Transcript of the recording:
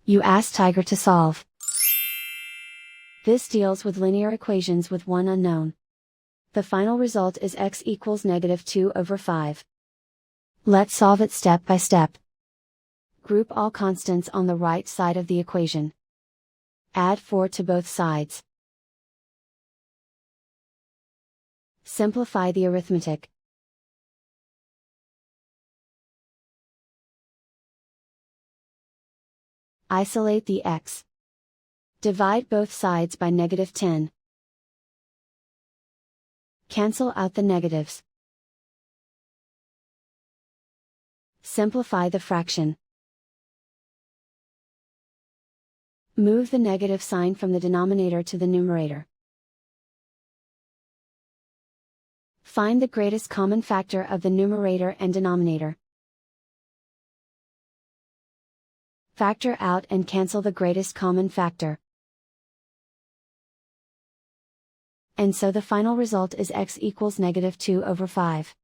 You ask Tiger to solve. This deals with linear equations with one unknown. The final result is x equals -2/5. Let's solve it step by step. Group all constants on the right side of the equation. Add 4 to both sides. Simplify the arithmetic. Isolate the x. Divide both sides by -10. Cancel out the negatives. Simplify the fraction. Move the negative sign from the denominator to the numerator. Find the greatest common factor of the numerator and denominator. Factor out and cancel the greatest common factor. And so the final result is x equals -2/5.